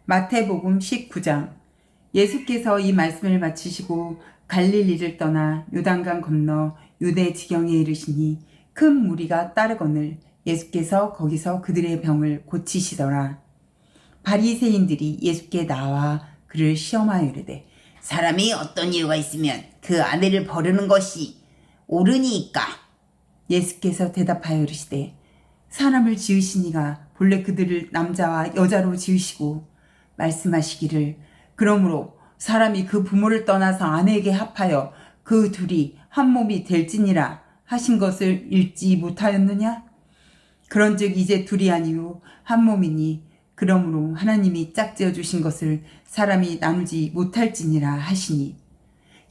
마태복음 19장. 예수께서 이 말씀을 마치시고 갈릴리를 떠나 요단강 건너 유대 지경에 이르시니 큰 무리가 따르거늘 예수께서 거기서 그들의 병을 고치시더라. 바리새인들이 예수께 나와 그를 시험하여 이르되 사람이 어떤 이유가 있으면 그 아내를 버리는 것이 옳으니까. 예수께서 대답하여 이르시되 사람을 지으시니가 본래 그들을 남자와 여자로 지으시고 말씀하시기를 그러므로 사람이 그 부모를 떠나서 아내에게 합하여 그 둘이 한 몸이 될지니라 하신 것을 읽지 못하였느냐? 그런즉 이제 둘이 아니요 한 몸이니 그러므로 하나님이 짝지어 주신 것을 사람이 나누지 못할지니라 하시니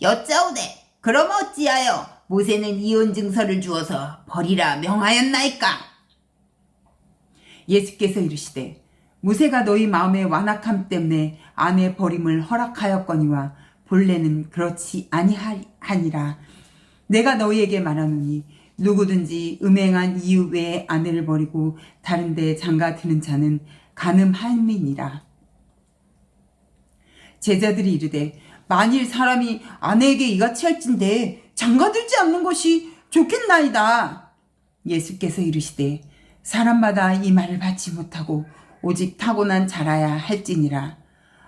여짜오되 그럼 어찌하여 모세는 이혼 증서를 주어서 버리라 명하였나이까? 예수께서 이르시되 모세가 너희 마음의 완악함 때문에 아내 버림을 허락하였거니와 본래는 그렇지 아니하니라. 내가 너희에게 말하노니 누구든지 음행한 이유 외에 아내를 버리고 다른 데 장가드는 자는 간음함이니라. 제자들이 이르되 만일 사람이 아내에게 이같이 할진대 장가들지 않는 것이 좋겠나이다. 예수께서 이르시되 사람마다 이 말을 받지 못하고 오직 타고난 자라야 할지니라.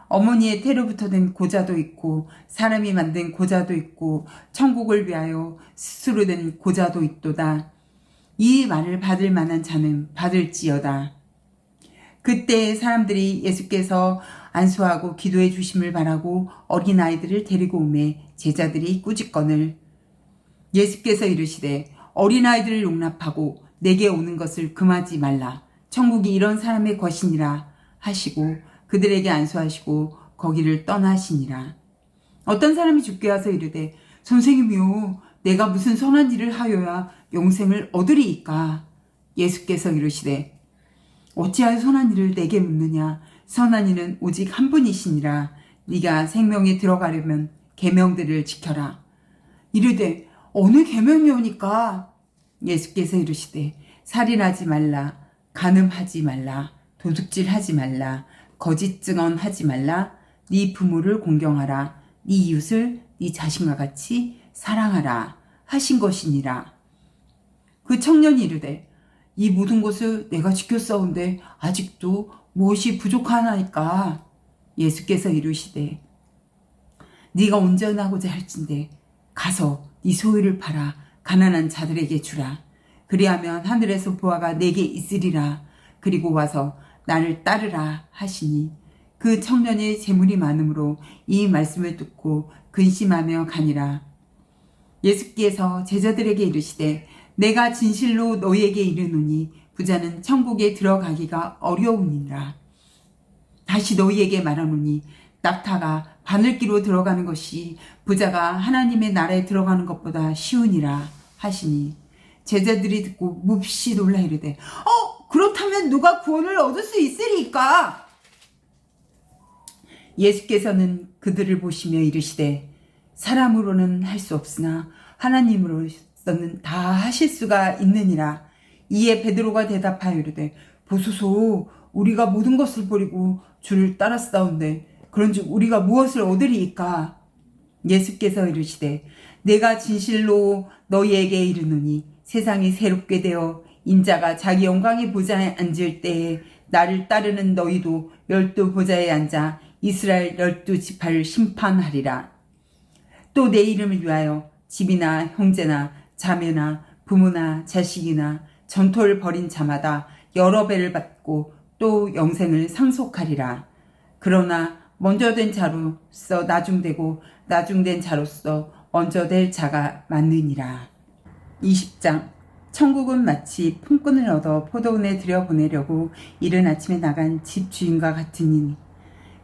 어머니의 태로부터 된 고자도 있고 사람이 만든 고자도 있고 천국을 위하여 스스로 된 고자도 있도다. 이 말을 받을 만한 자는 받을지어다. 그때 사람들이 예수께서 안수하고 기도해 주심을 바라고 어린아이들을 데리고 오매 제자들이 꾸짖거늘 예수께서 이르시되 어린아이들을 용납하고 내게 오는 것을 금하지 말라. 천국이 이런 사람의 것이니라 하시고 그들에게 안수하시고 거기를 떠나시니라. 어떤 사람이 죽게 와서 이르되 선생님이요 내가 무슨 선한 일을 하여야 영생을 얻으리이까? 예수께서 이르시되 어찌하여 선한 일을 내게 묻느냐? 선한 이는 오직 한 분이시니라. 네가 생명에 들어가려면 계명들을 지켜라. 이르되 어느 계명이오니까? 예수께서 이르시되 살인하지 말라, 간음하지 말라, 도둑질하지 말라, 거짓 증언하지 말라, 네 부모를 공경하라, 네 이웃을 네 자신과 같이 사랑하라 하신 것이니라. 그 청년이 이르되 이 모든 것을 내가 지켰사온데 아직도 무엇이 부족하나이까? 예수께서 이르시되 네가 온전하고자 할진대 가서 네 소유를 팔아 가난한 자들에게 주라. 그리하면 하늘에서 보화가 내게 있으리라. 그리고 와서 나를 따르라 하시니 그 청년의 재물이 많으므로 이 말씀을 듣고 근심하며 가니라. 예수께서 제자들에게 이르시되 내가 진실로 너희에게 이르노니 부자는 천국에 들어가기가 어려우니라. 다시 너희에게 말하노니 낙타가 바늘기로 들어가는 것이 부자가 하나님의 나라에 들어가는 것보다 쉬우니라 하시니 제자들이 듣고 몹시 놀라 이르되 그렇다면 누가 구원을 얻을 수 있으리까? 예수께서는 그들을 보시며 이르시되 사람으로는 할 수 없으나 하나님으로서는 다 하실 수가 있느니라. 이에 베드로가 대답하여 이르되 보소서 우리가 모든 것을 버리고 주를 따랐사온데 그런즉 우리가 무엇을 얻으리이까? 예수께서 이르시되 내가 진실로 너희에게 이르노니 세상이 새롭게 되어 인자가 자기 영광의 보좌에 앉을 때에 나를 따르는 너희도 12 보좌에 앉아 이스라엘 12지파를 심판하리라. 또 내 이름을 위하여 집이나 형제나 자매나 부모나 자식이나 전토를 벌인 자마다 여러 배를 받고 또 영생을 상속하리라. 그러나 먼저 된 자로서 나중되고 나중된 자로서 먼저 될 자가 많으니라. 20장. 천국은 마치 품꾼을 얻어 포도원에 들여보내려고 이른 아침에 나간 집 주인과 같으니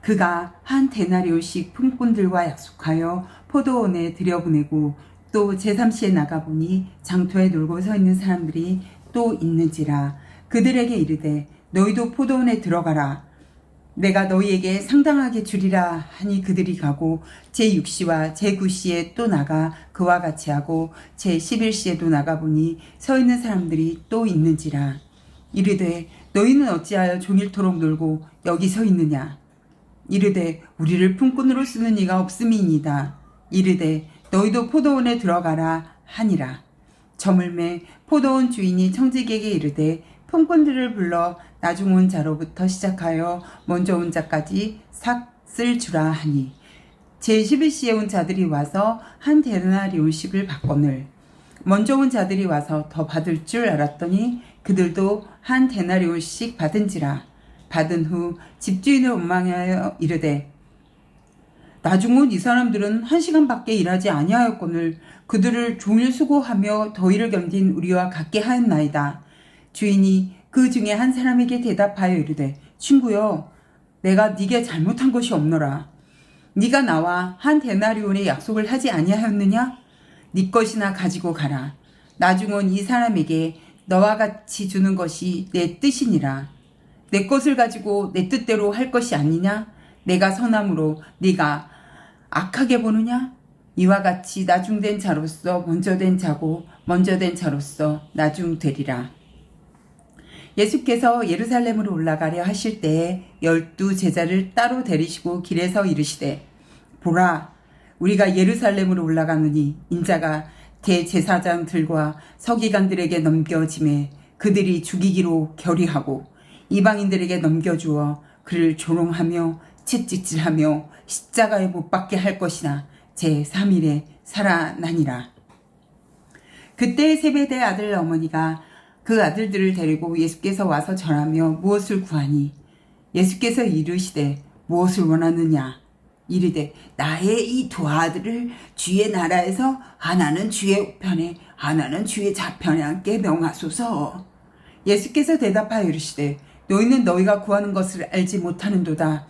그가 한 데나리온씩 품꾼들과 약속하여 포도원에 들여보내고 또 제3시에 나가보니 장터에 놀고 서 있는 사람들이 또 있는지라. 그들에게 이르되 너희도 포도원에 들어가라. 내가 너희에게 상당하게 주리라 하니 그들이 가고 제6시와 제9시에 또 나가 그와 같이 하고 제11시에도 나가보니 서 있는 사람들이 또 있는지라. 이르되 너희는 어찌하여 종일토록 놀고 여기 서 있느냐? 이르되 우리를 품꾼으로 쓰는 이가 없음이니이다. 이르되 너희도 포도원에 들어가라 하니라. 저물매 포도원 주인이 청지기에게 이르되 품꾼들을 불러 나중 온 자로부터 시작하여 먼저 온 자까지 삭을 주라 하니 제11시에 온 자들이 와서 한 데나리온씩을 받거늘 먼저 온 자들이 와서 더 받을 줄 알았더니 그들도 한 데나리온씩 받은지라. 받은 후 집주인을 원망하여 이르되 나중 온 이 사람들은 1시간밖에 일하지 아니하였거늘 그들을 종일 수고하며 더위를 견딘 우리와 같게 하였나이다. 주인이 그 중에 한 사람에게 대답하여 이르되 친구여 내가 네게 잘못한 것이 없노라. 네가 나와 한 데나리온의 약속을 하지 아니하였느냐? 네 것이나 가지고 가라. 나중 온 이 사람에게 너와 같이 주는 것이 내 뜻이니라. 내 것을 가지고 내 뜻대로 할 것이 아니냐? 내가 선함으로 네가 악하게 보느냐? 이와 같이 나중된 자로서 먼저 된 자고 먼저 된 자로서 나중되리라. 예수께서 예루살렘으로 올라가려 하실 때에 12 제자를 따로 데리시고 길에서 이르시되 보라 우리가 예루살렘으로 올라가느니 인자가 대제사장들과 서기관들에게 넘겨짐에 그들이 죽이기로 결의하고 이방인들에게 넘겨주어 그를 조롱하며 채찍질하며 십자가에 못 박게 할 것이나 제3일에 살아나니라. 그때 세베대 아들 어머니가 그 아들들을 데리고 예수께서 와서 절하며 무엇을 구하니 예수께서 이르시되 무엇을 원하느냐 이르되 나의 이 두 아들을 주의 나라에서 하나는 주의 우편에 하나는 주의 좌편에 앉게 명하소서. 예수께서 대답하여 이르시되 너희는 너희가 구하는 것을 알지 못하는도다.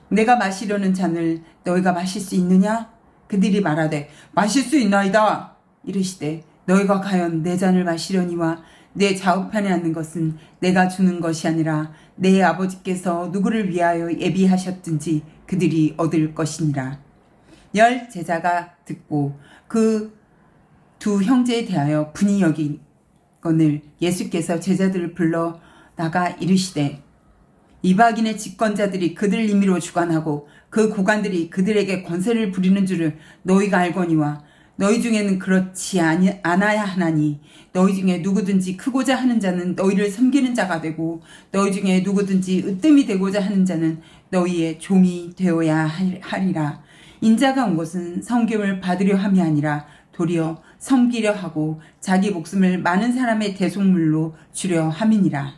내가 마시려는 잔을 너희가 마실 수 있느냐? 그들이 말하되 마실 수 있나이다. 이르시되 너희가 과연 내 잔을 마시려니와 내 좌우편에 앉는 것은 내가 주는 것이 아니라 내 아버지께서 누구를 위하여 예비하셨든지 그들이 얻을 것이니라. 10 제자가 듣고 그 두 형제에 대하여 분이 여기거늘 예수께서 제자들을 불러 나가 이르시되 이방인의 집권자들이 그들 임의로 주관하고 그 고관들이 그들에게 권세를 부리는 줄을 너희가 알거니와 너희 중에는 그렇지 않아야 하나니 너희 중에 누구든지 크고자 하는 자는 너희를 섬기는 자가 되고 너희 중에 누구든지 으뜸이 되고자 하는 자는 너희의 종이 되어야 하리라. 인자가 온 것은 섬김을 받으려 함이 아니라 도리어 섬기려 하고 자기 목숨을 많은 사람의 대속물로 주려 함이니라.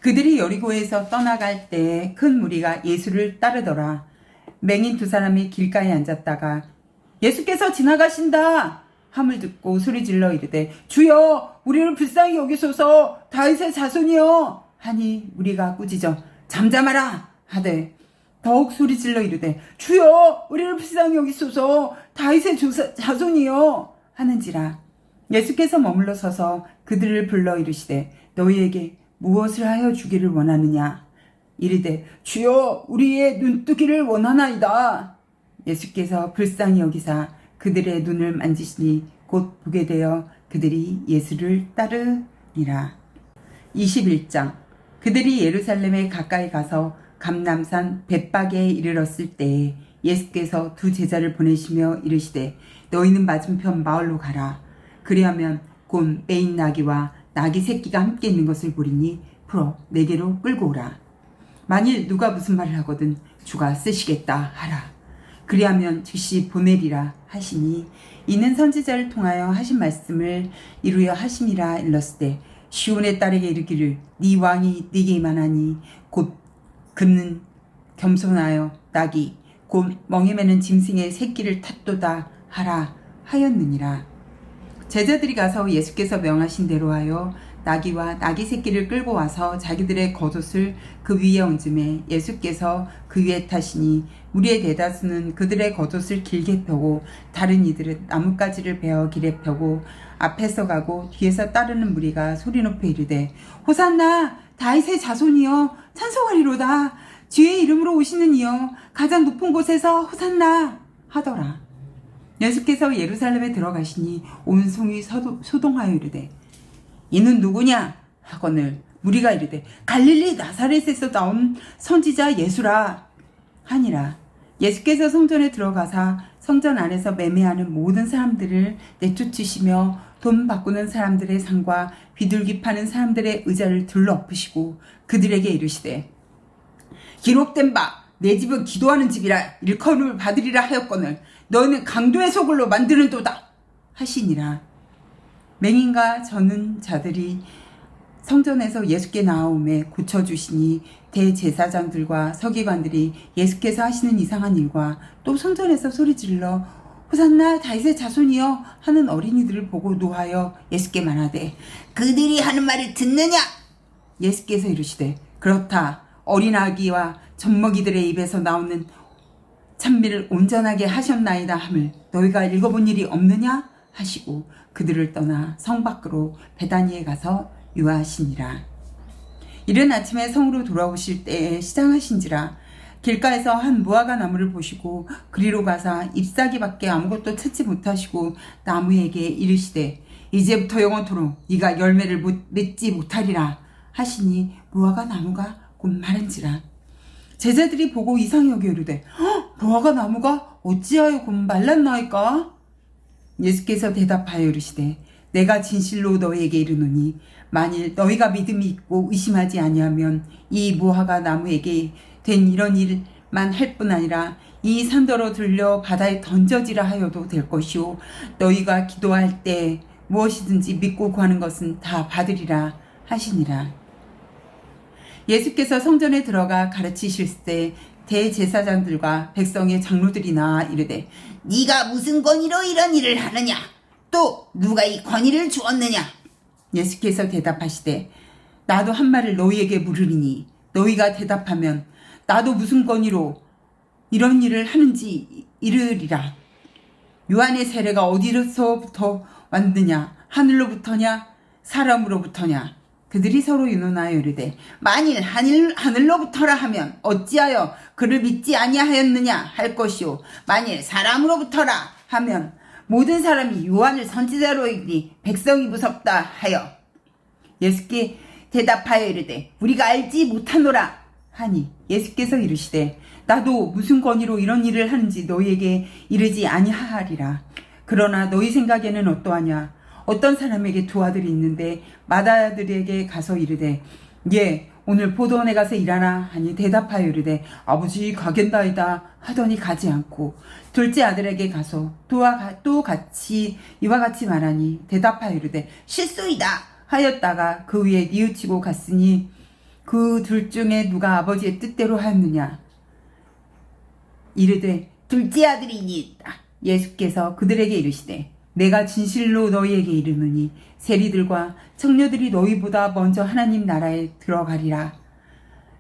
그들이 여리고에서 떠나갈 때에 큰 무리가 예수를 따르더라. 맹인 두 사람이 길가에 앉았다가 예수께서 지나가신다 함을 듣고 소리질러 이르되 주여 우리를 불쌍히 여기소서 다윗의 자손이여 하니 무리가 꾸짖어 잠잠하라 하되 더욱 소리질러 이르되 주여 우리를 불쌍히 여기소서 다윗의 자손이여 하는지라. 예수께서 머물러 서서 그들을 불러 이르시되 너희에게 무엇을 하여 주기를 원하느냐 이르되 주여 우리의 눈뜨기를 원하나이다. 예수께서 불쌍히 여기사 그들의 눈을 만지시니 곧 보게 되어 그들이 예수를 따르니라. 21장. 그들이 예루살렘에 가까이 가서 감람산 벳박에 이르렀을 때에 예수께서 두 제자를 보내시며 이르시되 너희는 맞은편 마을로 가라. 그리하면 곧 매인 나귀와 나귀 새끼가 함께 있는 것을 보리니 풀어 내게로 끌고 오라. 만일 누가 무슨 말을 하거든 주가 쓰시겠다 하라. 그리하면 즉시 보내리라 하시니 이는 선지자를 통하여 하신 말씀을 이루려 하심이라 일렀으되 시온의 딸에게 이르기를 네 왕이 네게 임하나니 곧 그는 겸손하여 나귀 곧 멍에 매는 짐승의 새끼를 탔도다 하라 하였느니라. 제자들이 가서 예수께서 명하신 대로 하여 나귀와 나귀 새끼를 끌고 와서 자기들의 겉옷을 그 위에 얹음에 예수께서 그 위에 타시니 무리의 대다수는 그들의 겉옷을 길게 펴고 다른 이들은 나뭇가지를 베어 길에 펴고 앞에서 가고 뒤에서 따르는 무리가 소리 높여 이르되 호산나 다윗의 자손이여 찬송하리로다. 주의 이름으로 오시는 이여 가장 높은 곳에서 호산나 하더라. 예수께서 예루살렘에 들어가시니 온 성이 소동하여 이르되 이는 누구냐 하거늘 무리가 이르되 갈릴리 나사렛에서 나온 선지자 예수라 하니라. 예수께서 성전에 들어가사 성전 안에서 매매하는 모든 사람들을 내쫓으시며 돈 바꾸는 사람들의 상과 비둘기 파는 사람들의 의자를 들러엎으시고 그들에게 이르시되 기록된 바 내 집은 기도하는 집이라 일컬음을 받으리라 하였거늘 너희는 강도의 소굴로 만드는도다 하시니라. 맹인과 저는 자들이 성전에서 예수께 나아오매 고쳐주시니 대제사장들과 서기관들이 예수께서 하시는 이상한 일과 또 성전에서 소리질러 호산나 다윗의 자손이여 하는 어린이들을 보고 노하여 예수께 말하되 그들이 하는 말을 듣느냐? 예수께서 이르시되 그렇다. 어린 아기와 젖먹이들의 입에서 나오는 찬미를 온전하게 하셨나이다 함을 너희가 읽어본 일이 없느냐 하시고 그들을 떠나 성 밖으로 베다니에 가서 유하시니라. 이른 아침에 성으로 돌아오실 때에 시장하신지라 길가에서 한 무화과 나무를 보시고 그리로 가사 잎사귀밖에 아무것도 찾지 못하시고 나무에게 이르시되 이제부터 영원토록 네가 열매를 맺지 못하리라 하시니 무화과 나무가 곧 마른지라. 제자들이 보고 이상히 여겨 이르되 무화과 나무가 어찌하여 곧 말랐나이까? 예수께서 대답하여 이르시되 내가 진실로 너희에게 이르노니 만일 너희가 믿음이 있고 의심하지 아니하면 이 무화과 나무에게 된 이런 일만 할 뿐 아니라 이 산더러 들려 바다에 던져지라 하여도 될 것이요 너희가 기도할 때 무엇이든지 믿고 구하는 것은 다 받으리라 하시니라. 예수께서 성전에 들어가 가르치실 때 대제사장들과 백성의 장로들이 나와 이르되 네가 무슨 권위로 이런 일을 하느냐? 또 누가 이 권위를 주었느냐? 예수께서 대답하시되 나도 한 말을 너희에게 물으리니 너희가 대답하면 나도 무슨 권위로 이런 일을 하는지 이르리라. 요한의 세례가 어디서부터 왔느냐? 하늘로부터냐? 사람으로부터냐? 그들이 서로 의논하여 이르되 만일 하늘로부터라 하면 어찌하여 그를 믿지 아니하였느냐 할 것이요 만일 사람으로부터라 하면 모든 사람이 요한을 선지자로 여기니 백성이 무섭다 하여 예수께 대답하여 이르되 우리가 알지 못하노라 하니 예수께서 이르시되 나도 무슨 권위로 이런 일을 하는지 너희에게 이르지 아니하리라. 그러나 너희 생각에는 어떠하냐? 어떤 사람에게 두 아들이 있는데 맏아들에게 가서 이르되 예 오늘 포도원에 가서 일하나 하니 대답하여 이르되 아버지 가겠나이다 하더니 가지 않고 둘째 아들에게 가서 또 같이 이와 같이 말하니 대답하여 이르되 실소이다 하였다가 그 위에 뉘우치고 갔으니 그 둘 중에 누가 아버지의 뜻대로 하였느냐? 이르되 둘째 아들이니이다. 예수께서 그들에게 이르시되 내가 진실로 너희에게 이르노니 세리들과 청녀들이 너희보다 먼저 하나님 나라에 들어가리라.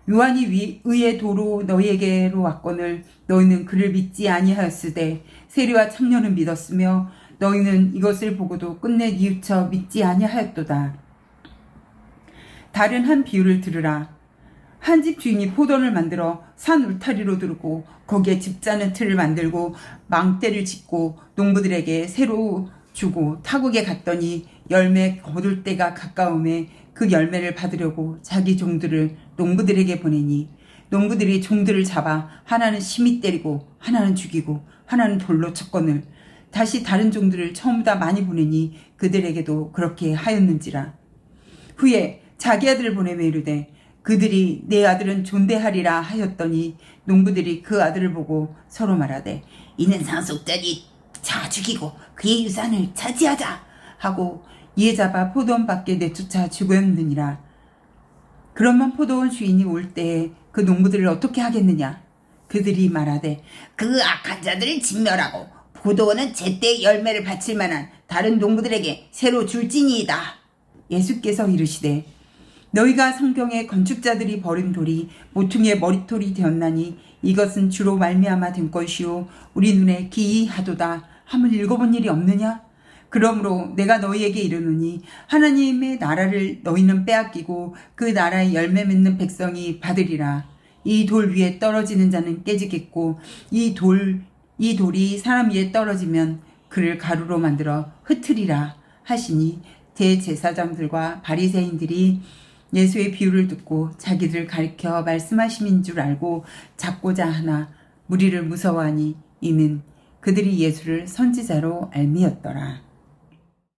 요한이 의의 도로 너희에게로 왔거늘 너희는 그를 믿지 아니하였으되 세리와 청년은 믿었으며 너희는 이것을 보고도 끝내 뉘우쳐 믿지 아니하였도다. 다른 한 비유를 들으라. 한 집 주인이 포도원을 만들어 산 울타리로 두르고 거기에 집자는 틀을 만들고 망대를 짓고 농부들에게 새로 주고 타국에 갔더니 열매 거둘 때가 가까움에 그 열매를 받으려고 자기 종들을 농부들에게 보내니 농부들이 종들을 잡아 하나는 심히 때리고 하나는 죽이고 하나는 돌로 쳤거늘 다시 다른 종들을 처음보다 많이 보내니 그들에게도 그렇게 하였는지라. 후에 자기 아들을 보내며 이르되 그들이 내 아들은 존대하리라 하였더니 농부들이 그 아들을 보고 서로 말하되 이는 상속자니 자 죽이고 그의 유산을 차지하자 하고 이에 잡아 포도원 밖에 내쫓아 죽였느니라. 그러면 포도원 주인이 올 때에 그 농부들을 어떻게 하겠느냐? 그들이 말하되 그 악한 자들을 진멸하고 포도원은 제때 열매를 바칠 만한 다른 농부들에게 새로 줄지니이다. 예수께서 이르시되 너희가 성경에 건축자들이 버린 돌이 모퉁이의 머리털이 되었나니 이것은 주로 말미암아 된 것이요 우리 눈에 기이하도다 함을 읽어본 일이 없느냐? 그러므로 내가 너희에게 이르노니 하나님의 나라를 너희는 빼앗기고 그 나라의 열매 맺는 백성이 받으리라. 이 돌 위에 떨어지는 자는 깨지겠고 이 돌이 사람 위에 떨어지면 그를 가루로 만들어 흩으리라 하시니 대제사장들과 바리새인들이 예수의 비유를 듣고 자기들 가리켜 말씀하심인 줄 알고 잡고자 하나 무리를 무서워하니 이는 그들이 예수를 선지자로 알미었더라.